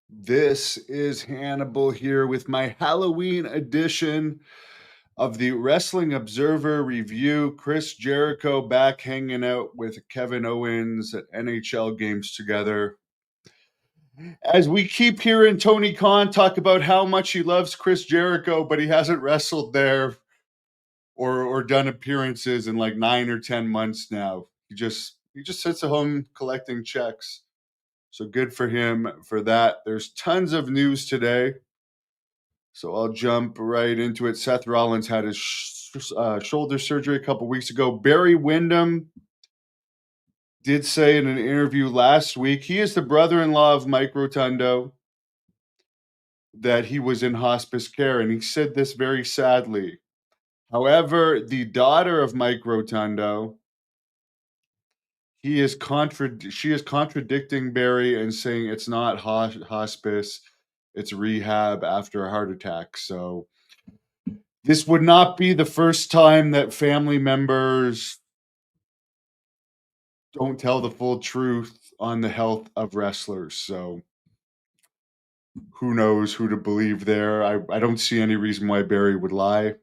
This is Hannibal here with my Halloween edition of the Wrestling Observer Review. Chris Jericho back hanging out with Kevin Owens at NHL games together. As we keep hearing Tony Khan talk about how much he loves Chris Jericho, but he hasn't wrestled there or done appearances in like 9 or 10 months now. He just sits at home collecting checks. So good for him for that. There's tons of news today. So I'll jump right into it. Seth Rollins had his shoulder surgery a couple weeks ago. Barry Windham did say in an interview last week he is the brother-in-law of Mike Rotundo, that he was in hospice care, and he said this very sadly. However, the daughter of Mike Rotundo, she is contradicting Barry and saying it's not hospice, it's rehab after a heart attack. So this would not be the first time that family members don't tell the full truth on the health of wrestlers. So who knows who to believe there? I don't see any reason why Barry would lie,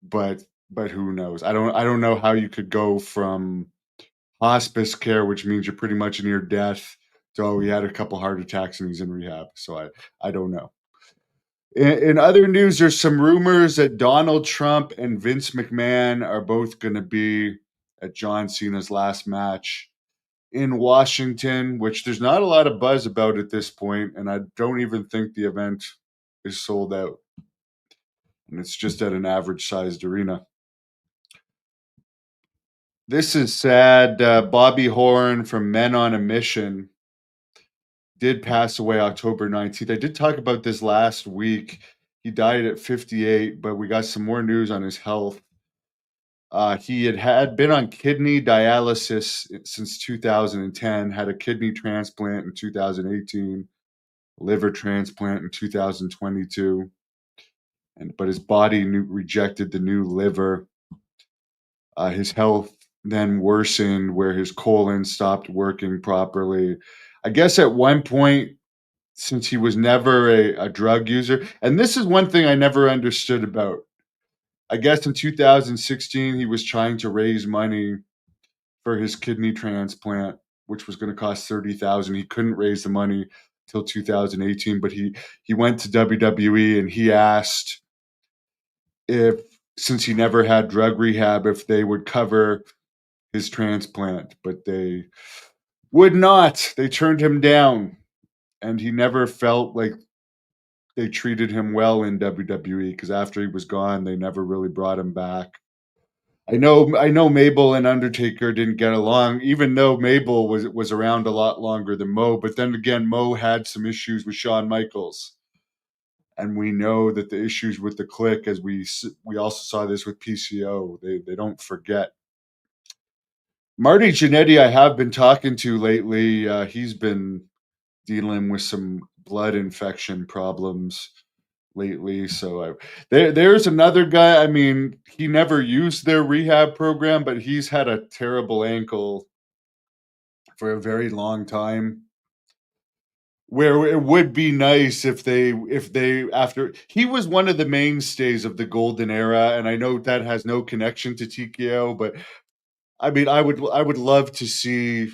but who knows? I don't know how you could go from hospice care, which means you're pretty much near death, to oh, he had a couple heart attacks and he's in rehab. So I don't know. In other news, there's some rumors that Donald Trump and Vince McMahon are both going to be at John Cena's last match in Washington, which there's not a lot of buzz about at this point, and I don't even think the event is sold out. And it's just at an average sized arena. This is sad. Bobby Horn from Men on a Mission did pass away October 19th. I did talk about this last week. He died at 58, but we got some more news on his health. He had been on kidney dialysis since 2010, had a kidney transplant in 2018, liver transplant in 2022, but his body rejected the new liver. His health then worsened where his colon stopped working properly. I guess at one point, since he was never a drug user, and this is one thing I never understood about. I guess in 2016, he was trying to raise money for his kidney transplant, which was going to cost 30,000. He couldn't raise the money till 2018, but he went to WWE and he asked if, since he never had drug rehab, if they would cover his transplant, but they would not. They turned him down, and he never felt like they treated him well in WWE because after he was gone, they never really brought him back. I know Mabel and Undertaker didn't get along, even though Mabel was around a lot longer than Mo. But then again, Mo had some issues with Shawn Michaels, and we know that the issues with the Click, as we also saw this with PCO, they don't forget. Marty Jannetty, I have been talking to lately. He's been dealing with some blood infection problems lately. So there's another guy. I mean, he never used their rehab program, but he's had a terrible ankle for a very long time. Where it would be nice if they after he was one of the mainstays of the golden era, and I know that has no connection to TKO, but I mean, I would love to see,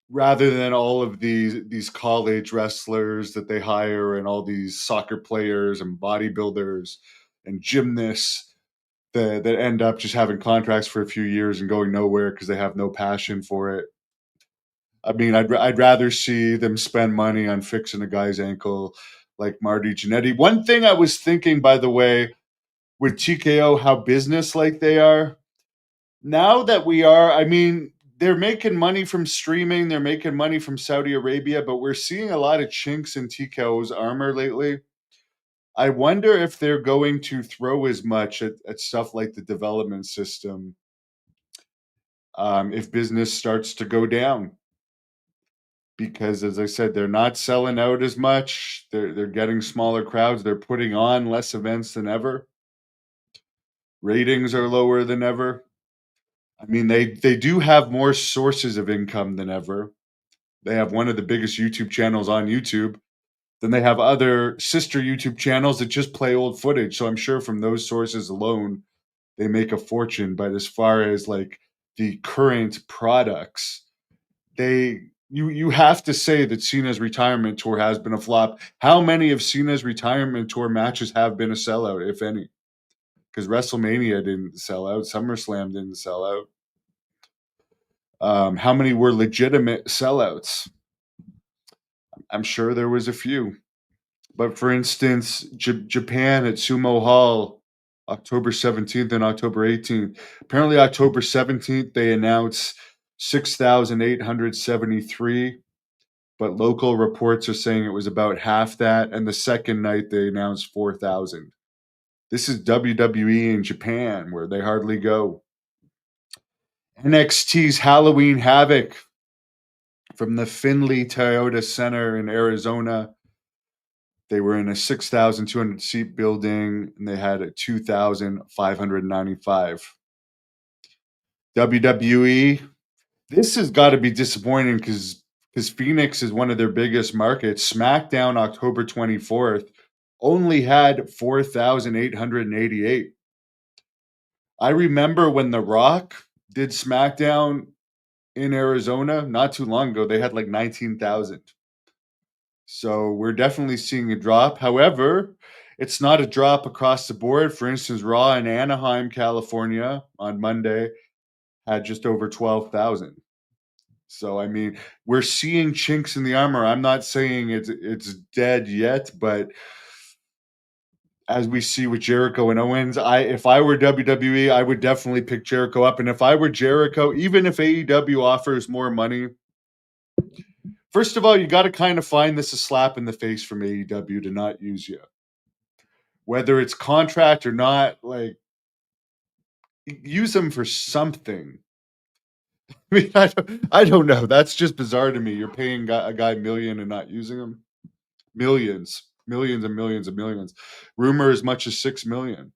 rather than all of these college wrestlers that they hire and all these soccer players and bodybuilders and gymnasts that end up just having contracts for a few years and going nowhere because they have no passion for it. I mean, I'd rather see them spend money on fixing a guy's ankle like Marty Jannetty. One thing I was thinking, by the way, with TKO, how business like they are. Now that we are, I mean, they're making money from streaming, they're making money from Saudi Arabia, but we're seeing a lot of chinks in TKO's armor lately. I wonder if they're going to throw as much at stuff like the development system, if business starts to go down. Because, as I said, they're not selling out as much. They're getting smaller crowds. They're putting on less events than ever. Ratings are lower than ever. I mean, they do have more sources of income than ever. They have one of the biggest YouTube channels on YouTube. Then they have other sister YouTube channels that just play old footage. So I'm sure from those sources alone, they make a fortune. But as far as like the current products, you have to say that Cena's retirement tour has been a flop. How many of Cena's retirement tour matches have been a sellout, if any? Because WrestleMania didn't sell out, SummerSlam didn't sell out. How many were legitimate sellouts? I'm sure there was a few. But for instance, Japan at Sumo Hall, October 17th and October 18th. Apparently, October 17th, they announced 6,873, but local reports are saying it was about half that. And the second night, they announced 4,000. This is WWE in Japan, where they hardly go. NXT's Halloween Havoc from the Findlay Toyota Center in Arizona. They were in a 6,200 seat building and they had a 2,595. WWE, this has got to be disappointing because Phoenix is one of their biggest markets. SmackDown October 24th only had 4,888. I remember when The Rock did SmackDown in Arizona not too long ago, they had like 19,000. So we're definitely seeing a drop. However, it's not a drop across the board. For instance, Raw in Anaheim, California on Monday had just over 12,000. So I mean, we're seeing chinks in the armor. I'm not saying it's dead yet, but as we see with Jericho and Owens, if I were WWE, I would definitely pick Jericho up. And if I were Jericho, even if AEW offers more money, first of all, you got to kind of find this a slap in the face from AEW to not use you. Whether it's contract or not, like use them for something. I mean, I don't know. That's just bizarre to me. You're paying a guy million and not using him. Millions, millions and millions and millions. Rumor as much as 6 million.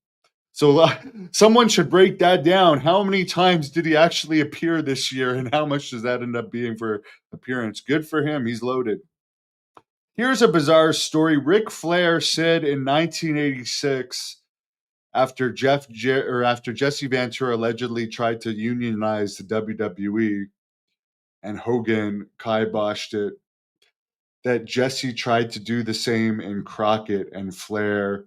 So someone should break that down. How many times did he actually appear this year, and how much does that end up being for appearance? Good for him. He's loaded. Here's a bizarre story. Ric Flair said in 1986, after after Jesse Ventura allegedly tried to unionize the WWE and Hogan kiboshed it, that Jesse tried to do the same in Crockett and Flair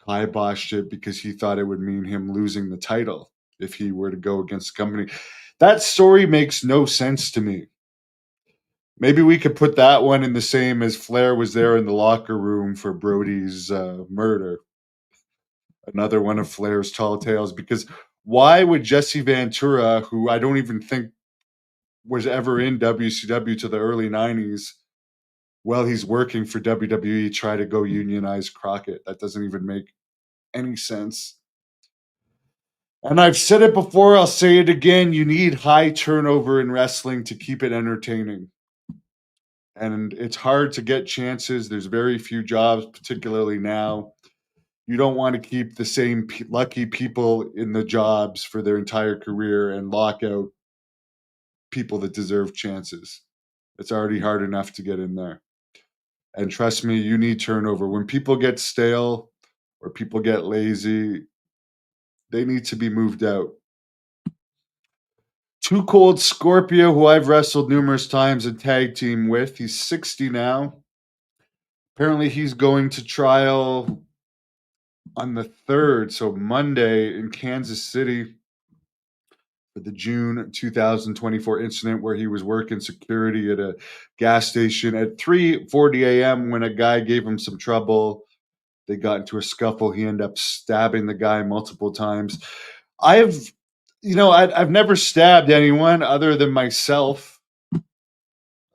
kiboshed it because he thought it would mean him losing the title if he were to go against the company. That story makes no sense to me. Maybe we could put that one in the same as Flair was there in the locker room for Brody's murder. Another one of Flair's tall tales, because why would Jesse Ventura, who I don't even think was ever in WCW to the early 90s, while he's working for WWE, try to go unionize Crockett? That doesn't even make any sense. And I've said it before, I'll say it again. You need high turnover in wrestling to keep it entertaining. And it's hard to get chances. There's very few jobs, particularly now. You don't want to keep the same lucky people in the jobs for their entire career and lock out people that deserve chances. It's already hard enough to get in there. And trust me, you need turnover. When people get stale or people get lazy, they need to be moved out. Too Cold Scorpio, who I've wrestled numerous times and tag team with, he's 60 now. Apparently, he's going to trial on the 3rd, so Monday in Kansas City for the June 2024 incident where he was working security at a gas station at 3:40 a.m. when a guy gave him some trouble. They got into a scuffle. He ended up stabbing the guy multiple times. I've never stabbed anyone other than myself.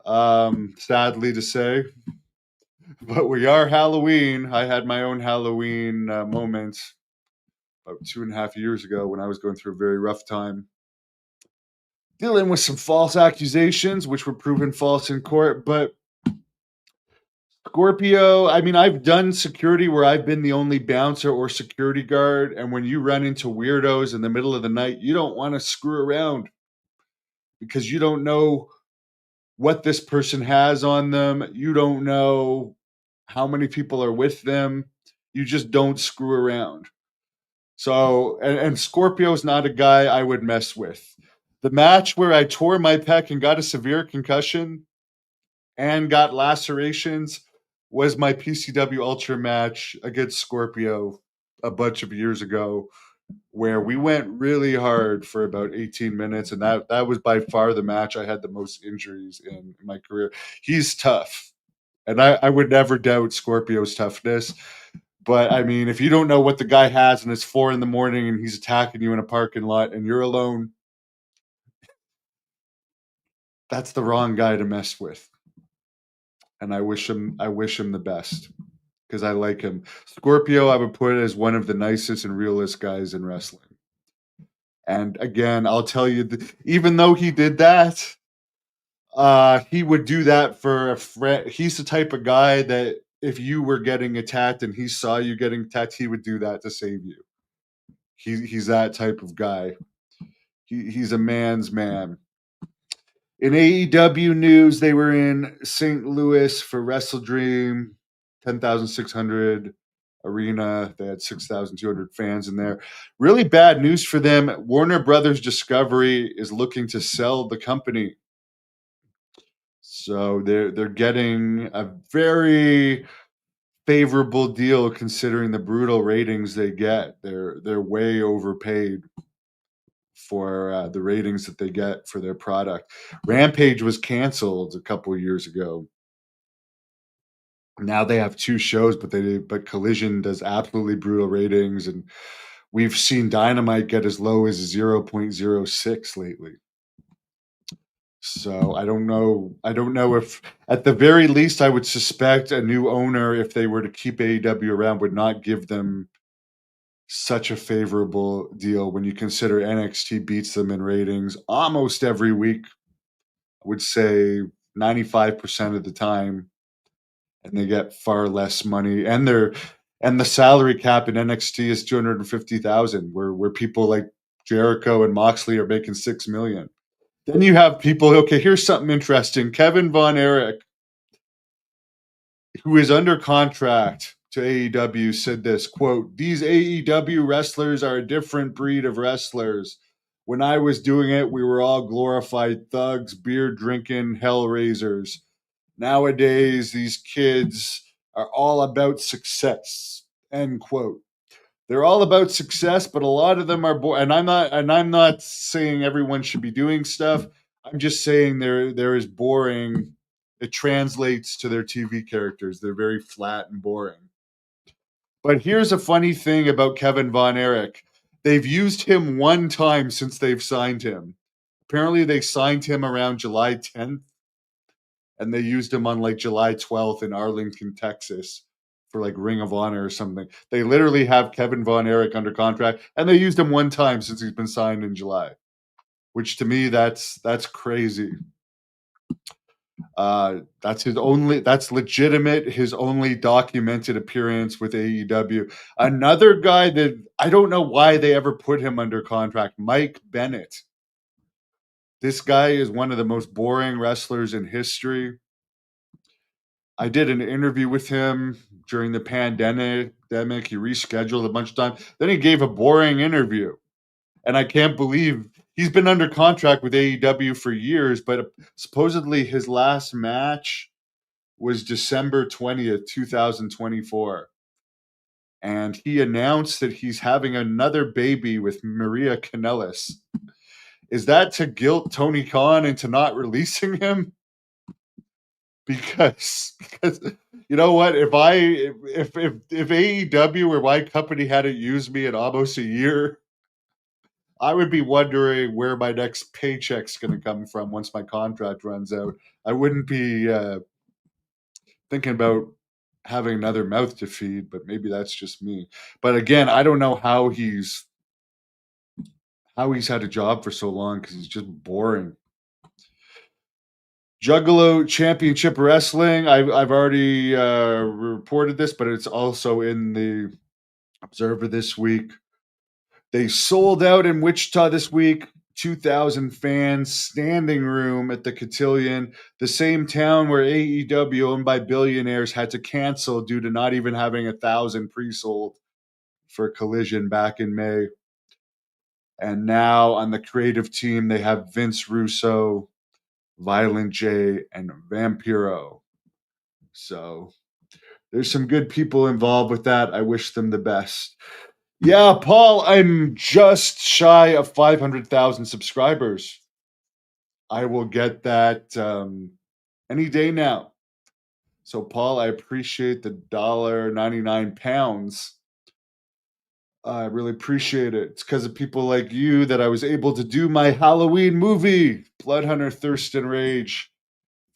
Sadly to say, but we are Halloween. I had my own Halloween moment about 2.5 years ago when I was going through a very rough time, dealing with some false accusations, which were proven false in court. But Scorpio, I mean, I've done security where I've been the only bouncer or security guard. And when you run into weirdos in the middle of the night, you don't want to screw around because you don't know what this person has on them. You don't know how many people are with them. You just don't screw around. So, and Scorpio's not a guy I would mess with. The match where I tore my pec and got a severe concussion and got lacerations was my PCW Ultra match against Scorpio a bunch of years ago, where we went really hard for about 18 minutes, and that was by far the match I had the most injuries in my career. He's tough, and I would never doubt Scorpio's toughness. But I mean, if you don't know what the guy has and it's 4 in the morning and he's attacking you in a parking lot and you're alone, that's the wrong guy to mess with. And I wish him the best because I like him. Scorpio, I would put as one of the nicest and realest guys in wrestling. And again, I'll tell you, even though he did that, he would do that for a friend. He's the type of guy that if you were getting attacked and he saw you getting attacked, he would do that to save you. He's that type of guy. He's a man's man. In AEW news, they were in St. Louis for Wrestle Dream, 10,600 arena. They had 6,200 fans in there. Really bad news for them. Warner Brothers Discovery is looking to sell the company. So they're getting a very favorable deal considering the brutal ratings they get. They're way overpaid for the ratings that they get for their product. Rampage was canceled a couple of years ago. Now they have two shows, but Collision does absolutely brutal ratings, and we've seen Dynamite get as low as 0.06 lately. So I don't know. I don't know if, at the very least, I would suspect a new owner, if they were to keep AEW around, would not give them such a favorable deal when you consider NXT beats them in ratings almost every week. I would say 95% of the time, and they get far less money. And the salary cap in NXT is 250,000, where people like Jericho and Moxley are making 6 million. Then you have people. Okay, here's something interesting. Kevin Von Erich, who is under contract to AEW, said this, quote, "These AEW wrestlers are a different breed of wrestlers. When I was doing it, we were all glorified thugs, beer drinking hellraisers. Nowadays, these kids are all about success." End quote. They're all about success, but a lot of them are boring. And I'm not saying everyone should be doing stuff. I'm just saying they're as boring. It translates to their TV characters. They're very flat and boring. But here's a funny thing about Kevin Von Erich. They've used him one time since they've signed him. Apparently, they signed him around July 10th, and they used him on like July 12th in Arlington, Texas for like Ring of Honor or something. They literally have Kevin Von Erich under contract, and they used him one time since he's been signed in July, which to me, that's crazy. That's legitimate, his only documented appearance with AEW. Another guy that I don't know why they ever put him under contract, Mike Bennett. This guy is one of the most boring wrestlers in history. I did an interview with him during the pandemic. He rescheduled a bunch of times. Then he gave a boring interview. And I can't believe he's been under contract with AEW for years, but supposedly his last match was December 20th, 2024. And he announced that he's having another baby with Maria Kanellis. Is that to guilt Tony Khan into not releasing him? Because you know what? If AEW or my company hadn't used me in almost a year, I would be wondering where my next paycheck's going to come from once my contract runs out. I wouldn't be thinking about having another mouth to feed, but maybe that's just me. But again, I don't know how he's had a job for so long because he's just boring. Juggalo Championship Wrestling. I've already reported this, but it's also in the Observer this week. They sold out in Wichita this week. 2,000 fans, standing room at the Cotillion, the same town where AEW, owned by billionaires, had to cancel due to not even having 1,000 pre-sold for Collision back in May. And now on the creative team, they have Vince Russo, Violent J, and Vampiro. So there's some good people involved with that. I wish them the best. Yeah, Paul, I'm just shy of 500,000 subscribers. I will get that any day now. So, Paul, I appreciate the $1.99. I really appreciate it. It's because of people like you that I was able to do my Halloween movie, Blood Hunter Thirst and Rage,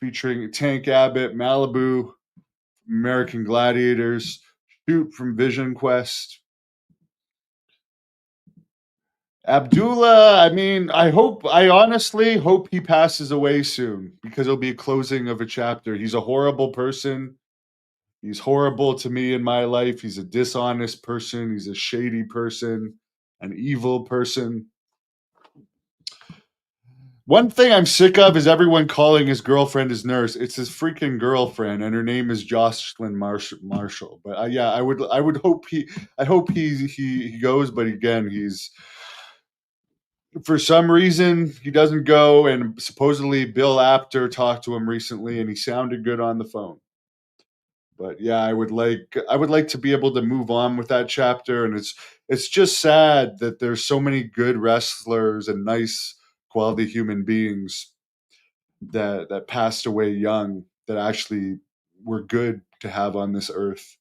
featuring Tank Abbott, Malibu, American Gladiators, Shoot from Vision Quest. Abdullah, I mean, I honestly hope he passes away soon because it'll be a closing of a chapter. He's a horrible person. He's horrible to me in my life. He's a dishonest person. He's a shady person, an evil person. One thing I'm sick of is everyone calling his girlfriend his nurse. It's his freaking girlfriend, and her name is Jocelyn Marshall. But yeah, I would hope he goes. But again, he's for some reason he doesn't go. And supposedly Bill Apter talked to him recently, and he sounded good on the phone. But yeah, I would like to be able to move on with that chapter, and it's just sad that there's so many good wrestlers and nice quality human beings that passed away young that actually were good to have on this earth.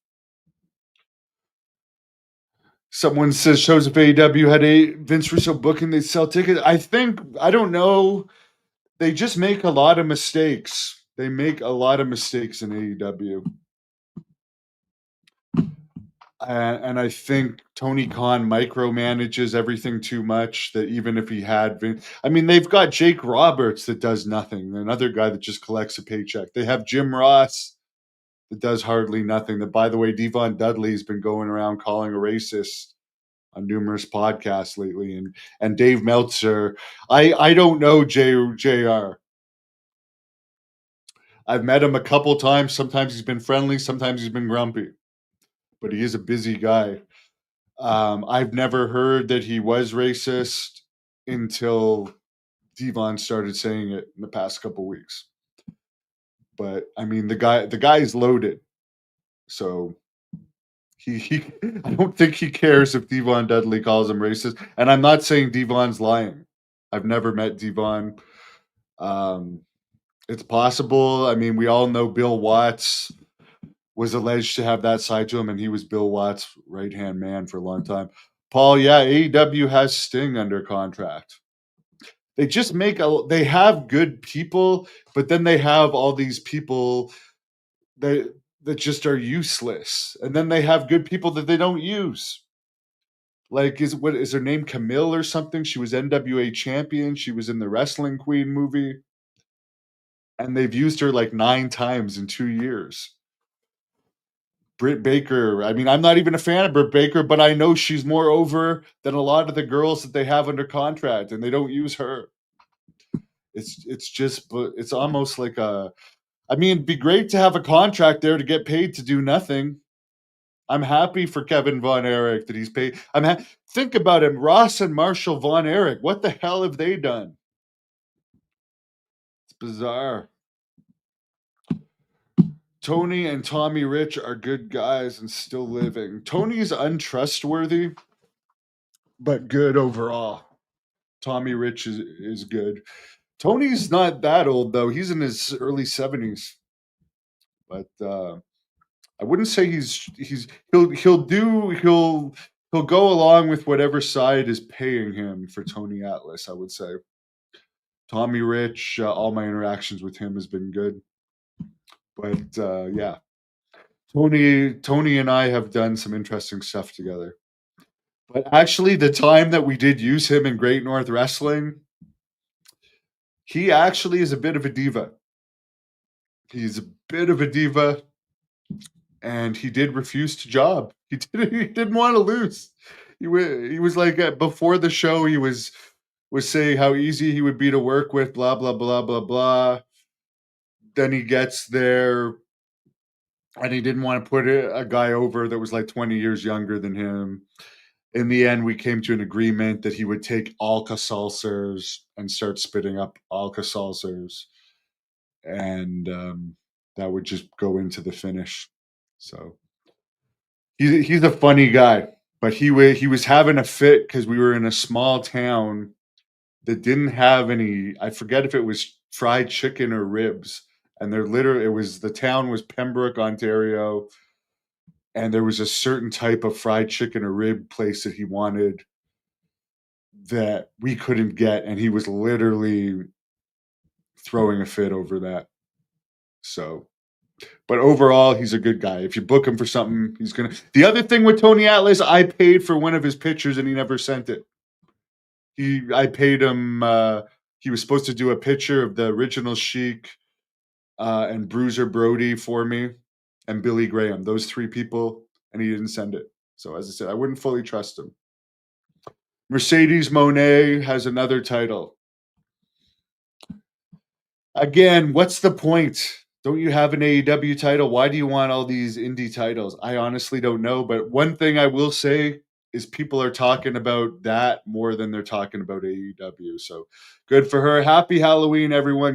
Someone says shows if AEW had a Vince Russo booking, they'd sell tickets. I don't know. They just make a lot of mistakes. They make a lot of mistakes in AEW. And I think Tony Khan micromanages everything too much. That even if he had, I mean, they've got Jake Roberts that does nothing, another guy that just collects a paycheck. They have Jim Ross that does hardly nothing. That, by the way, Devon Dudley's been going around calling a racist on numerous podcasts lately, and Dave Meltzer. I don't know JR. I've met him a couple times. Sometimes he's been friendly. Sometimes he's been grumpy. But he is a busy guy. I've never heard that he was racist until Devon started saying it in the past couple weeks. But I mean, the guy's loaded, so he I don't think he cares if Devon Dudley calls him racist. And I'm not saying Devon's lying. I've never met Devon. Um, it's possible. I mean, we all know Bill Watts was alleged to have that side to him, and he was Bill Watts' right hand man for a long time. Paul, yeah, AEW has Sting under contract. They have good people, but then they have all these people that just are useless, and then they have good people that they don't use. Like, is her name Camille or something? She was NWA champion. She was in the Wrestling Queen movie, and they've used her like 9 times in 2 years. Britt Baker. I mean, I'm not even a fan of Britt Baker, but I know she's more over than a lot of the girls that they have under contract, and they don't use her. It's almost like a. I mean, it'd be great to have a contract there to get paid to do nothing. I'm happy for Kevin Von Erich that he's paid. Think about him, Ross and Marshall Von Erich. What the hell have they done? It's bizarre. Tony and Tommy Rich are good guys and still living. Tony's untrustworthy, but good overall. Tommy Rich is good. Tony's not that old though. He's in his early 70s. But I wouldn't say he'll go along with whatever side is paying him for Tony Atlas, I would say. Tommy Rich, all my interactions with him has been good. But yeah. Tony and I have done some interesting stuff together. But actually, the time that we did use him in Great North Wrestling, he actually is a bit of a diva. He's a bit of a diva, and he did refuse to job. He didn't want to lose. He was like before the show. was saying how easy he would be to work with, blah, blah, blah, blah, blah. Then he gets there and he didn't want to put a guy over that was like 20 years younger than him. In the end, we came to an agreement that he would take Alka Seltzers and start spitting up Alka Seltzers. And that would just go into the finish. So he's a funny guy, but he was having a fit because we were in a small town that didn't have any. I forget if it was fried chicken or ribs, and they're literally it was the town was Pembroke, Ontario, and there was a certain type of fried chicken or rib place that he wanted that we couldn't get, and he was literally throwing a fit over that. So but overall, he's a good guy. If you book him for something, he's gonna. The other thing with Tony Atlas, I paid for one of his pictures and he never sent it. I paid him. He was supposed to do a picture of the original Sheik and Bruiser Brody for me and Billy Graham. Those three people, and he didn't send it. So as I said, I wouldn't fully trust him. Mercedes Monet has another title. Again, what's the point? Don't you have an AEW title? Why do you want all these indie titles? I honestly don't know. But one thing I will say is people are talking about that more than they're talking about AEW. So good for her. Happy Halloween, everyone.